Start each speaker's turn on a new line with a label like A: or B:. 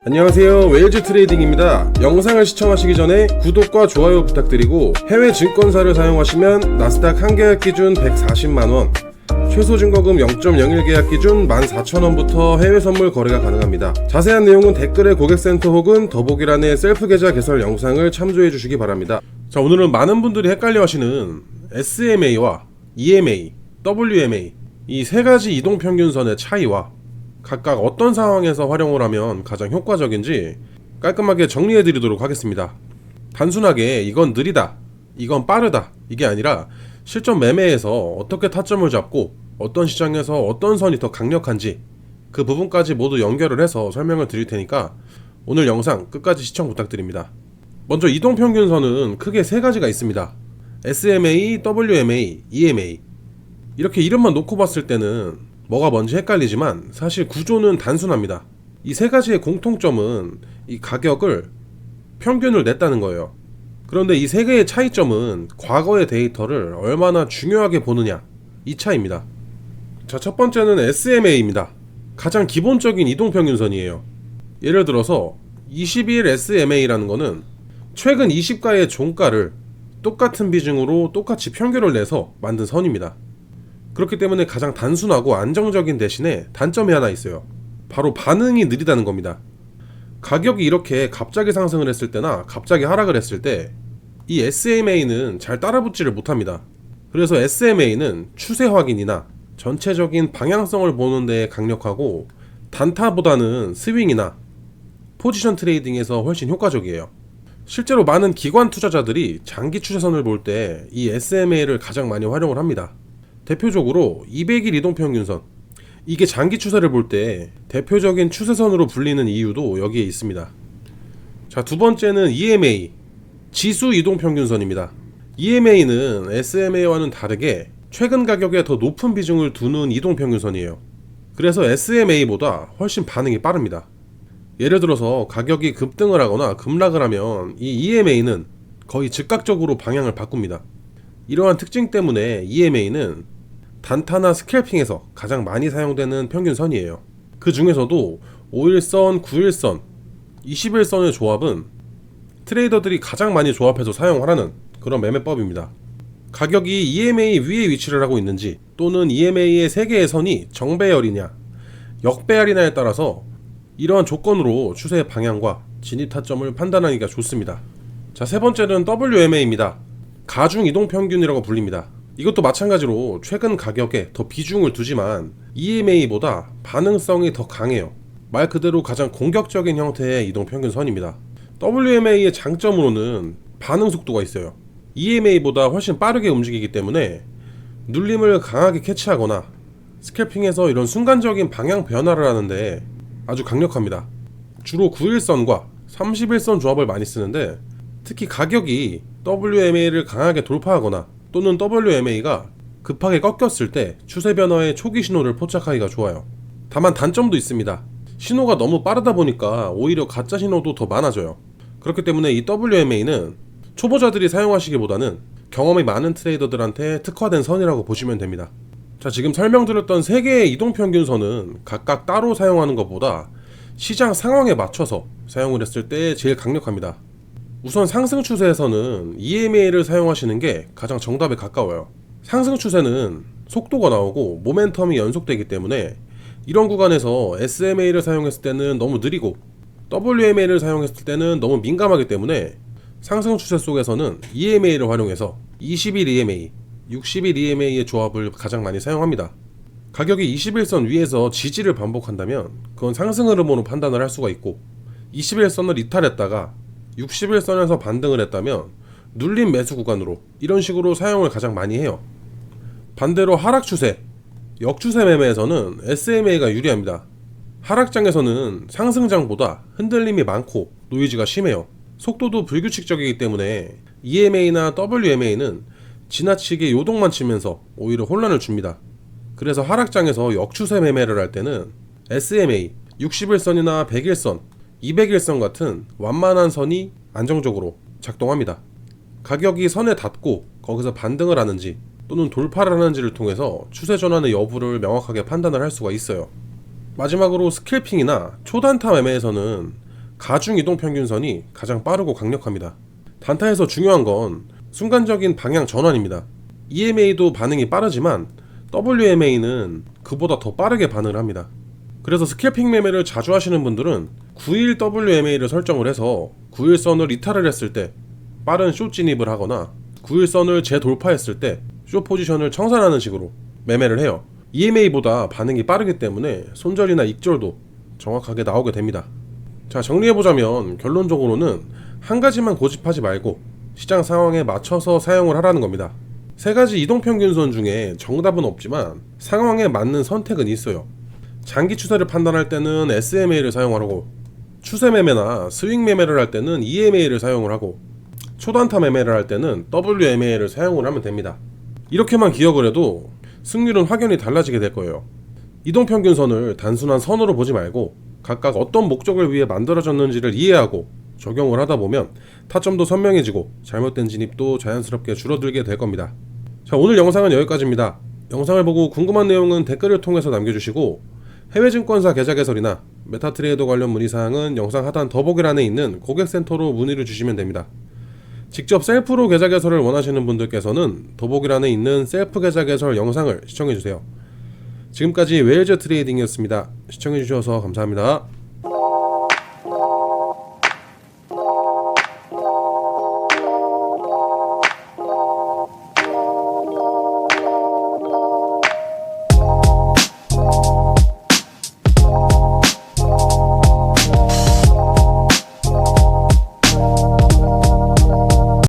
A: 안녕하세요, 웨일즈 트레이딩입니다. 영상을 시청하시기 전에 구독과 좋아요 부탁드리고, 해외 증권사를 사용하시면 나스닥 한 계약 기준 140만원, 최소 증거금 0.01 계약 기준 14,000원부터 해외 선물 거래가 가능합니다. 자세한 내용은 댓글에 고객센터 혹은 더보기란의 셀프 계좌 개설 영상을 참조해 주시기 바랍니다. 자, 오늘은 많은 분들이 헷갈려 하시는 SMA와 EMA, WMA 이 세 가지 이동평균선의 차이와 각각 어떤 상황에서 활용을 하면 가장 효과적인지 깔끔하게 정리해 드리도록 하겠습니다. 단순하게 이건 느리다, 이건 빠르다 이게 아니라 실전 매매에서 어떻게 타점을 잡고 어떤 시장에서 어떤 선이 더 강력한지 그 부분까지 모두 연결을 해서 설명을 드릴 테니까 오늘 영상 끝까지 시청 부탁드립니다. 먼저 이동평균선은 크게 세 가지가 있습니다. SMA, WMA, EMA. 이렇게 이름만 놓고 봤을 때는 뭐가 뭔지 헷갈리지만 사실 구조는 단순합니다. 이 세 가지의 공통점은 이 가격을 평균을 냈다는 거예요. 그런데 이 세 개의 차이점은 과거의 데이터를 얼마나 중요하게 보느냐, 이 차이입니다. 자, 첫 번째는 SMA입니다. 가장 기본적인 이동평균선이에요. 예를 들어서 20일 SMA라는 거는 최근 20가의 종가를 똑같은 비중으로 똑같이 평균을 내서 만든 선입니다. 그렇기 때문에 가장 단순하고 안정적인 대신에 단점이 하나 있어요. 바로 반응이 느리다는 겁니다. 가격이 이렇게 갑자기 상승을 했을 때나 갑자기 하락을 했을 때 이 SMA는 잘 따라붙지를 못합니다. 그래서 SMA는 추세 확인이나 전체적인 방향성을 보는 데 강력하고, 단타보다는 스윙이나 포지션 트레이딩에서 훨씬 효과적이에요. 실제로 많은 기관 투자자들이 장기 추세선을 볼 때 이 SMA를 가장 많이 활용을 합니다. 대표적으로 200일 이동평균선, 이게 장기 추세를 볼 때 대표적인 추세선으로 불리는 이유도 여기에 있습니다. 자, 두 번째는 EMA, 지수 이동평균선입니다. EMA는 SMA와는 다르게 최근 가격에 더 높은 비중을 두는 이동평균선이에요. 그래서 SMA보다 훨씬 반응이 빠릅니다. 예를 들어서 가격이 급등을 하거나 급락을 하면 이 EMA는 거의 즉각적으로 방향을 바꿉니다. 이러한 특징 때문에 EMA는 단타나 스캘핑에서 가장 많이 사용되는 평균선이에요. 그 중에서도 5일선, 9일선, 20일선의 조합은 트레이더들이 가장 많이 조합해서 사용하라는 그런 매매법입니다. 가격이 EMA 위에 위치를 하고 있는지 또는 EMA의 3개의 선이 정배열이냐 역배열이냐에 따라서 이러한 조건으로 추세의 방향과 진입 타점을 판단하기가 좋습니다. 자, 세 번째는 WMA입니다. 가중 이동평균이라고 불립니다. 이것도 마찬가지로 최근 가격에 더 비중을 두지만 EMA보다 반응성이 더 강해요. 말 그대로 가장 공격적인 형태의 이동평균선입니다. WMA의 장점으로는 반응 속도가 있어요. EMA보다 훨씬 빠르게 움직이기 때문에 눌림을 강하게 캐치하거나 스캘핑에서 이런 순간적인 방향 변화를 하는데 아주 강력합니다. 주로 9일선과 31선 조합을 많이 쓰는데, 특히 가격이 WMA를 강하게 돌파하거나 또는 WMA가 급하게 꺾였을 때 추세 변화의 초기 신호를 포착하기가 좋아요. 다만 단점도 있습니다. 신호가 너무 빠르다 보니까 오히려 가짜 신호도 더 많아져요. 그렇기 때문에 이 WMA는 초보자들이 사용하시기보다는 경험이 많은 트레이더들한테 특화된 선이라고 보시면 됩니다. 자, 지금 설명드렸던 3개의 이동평균선은 각각 따로 사용하는 것보다 시장 상황에 맞춰서 사용을 했을 때 제일 강력합니다. 우선 상승 추세에서는 EMA를 사용하시는 게 가장 정답에 가까워요. 상승 추세는 속도가 나오고 모멘텀이 연속되기 때문에 이런 구간에서 SMA를 사용했을 때는 너무 느리고 WMA를 사용했을 때는 너무 민감하기 때문에 상승 추세 속에서는 EMA를 활용해서 20일 EMA, 60일 EMA의 조합을 가장 많이 사용합니다. 가격이 21선 위에서 지지를 반복한다면 그건 상승 흐름으로 판단을 할 수가 있고, 21선을 이탈했다가 60일선에서 반등을 했다면 눌림 매수 구간으로 이런 식으로 사용을 가장 많이 해요. 반대로 하락 추세, 역추세 매매에서는 SMA가 유리합니다. 하락장에서는 상승장보다 흔들림이 많고 노이즈가 심해요. 속도도 불규칙적이기 때문에 EMA나 WMA는 지나치게 요동만 치면서 오히려 혼란을 줍니다. 그래서 하락장에서 역추세 매매를 할 때는 SMA, 60일선이나 100일선, 200일선 같은 완만한 선이 안정적으로 작동합니다. 가격이 선에 닿고 거기서 반등을 하는지 또는 돌파를 하는지를 통해서 추세 전환의 여부를 명확하게 판단을 할 수가 있어요. 마지막으로 스캘핑이나 초단타 매매에서는 가중 이동평균선이 가장 빠르고 강력합니다. 단타에서 중요한 건 순간적인 방향 전환입니다. EMA도 반응이 빠르지만 WMA는 그보다 더 빠르게 반응을 합니다. 그래서 스캘핑 매매를 자주 하시는 분들은 9일 WMA를 설정을 해서 9일선을 이탈을 했을 때 빠른 숏 진입을 하거나 9일선을 재돌파했을 때 숏 포지션을 청산하는 식으로 매매를 해요. EMA보다 반응이 빠르기 때문에 손절이나 익절도 정확하게 나오게 됩니다. 자, 정리해보자면 결론적으로는 한 가지만 고집하지 말고 시장 상황에 맞춰서 사용을 하라는 겁니다. 세 가지 이동평균선 중에 정답은 없지만 상황에 맞는 선택은 있어요. 장기 추세를 판단할 때는 SMA를 사용하고, 추세 매매나 스윙 매매를 할 때는 EMA를 사용을 하고, 초단타 매매를 할 때는 WMA를 사용을 하면 됩니다. 이렇게만 기억을 해도 승률은 확연히 달라지게 될 거예요. 이동평균선을 단순한 선으로 보지 말고 각각 어떤 목적을 위해 만들어졌는지를 이해하고 적용을 하다 보면 타점도 선명해지고 잘못된 진입도 자연스럽게 줄어들게 될 겁니다. 자, 오늘 영상은 여기까지입니다. 영상을 보고 궁금한 내용은 댓글을 통해서 남겨주시고, 해외 증권사 계좌 개설이나 메타트레이더 관련 문의사항은 영상 하단 더보기란에 있는 고객센터로 문의를 주시면 됩니다. 직접 셀프로 계좌 개설을 원하시는 분들께서는 더보기란에 있는 셀프 계좌 개설 영상을 시청해주세요. 지금까지 웨일즈 트레이딩이었습니다. 시청해주셔서 감사합니다.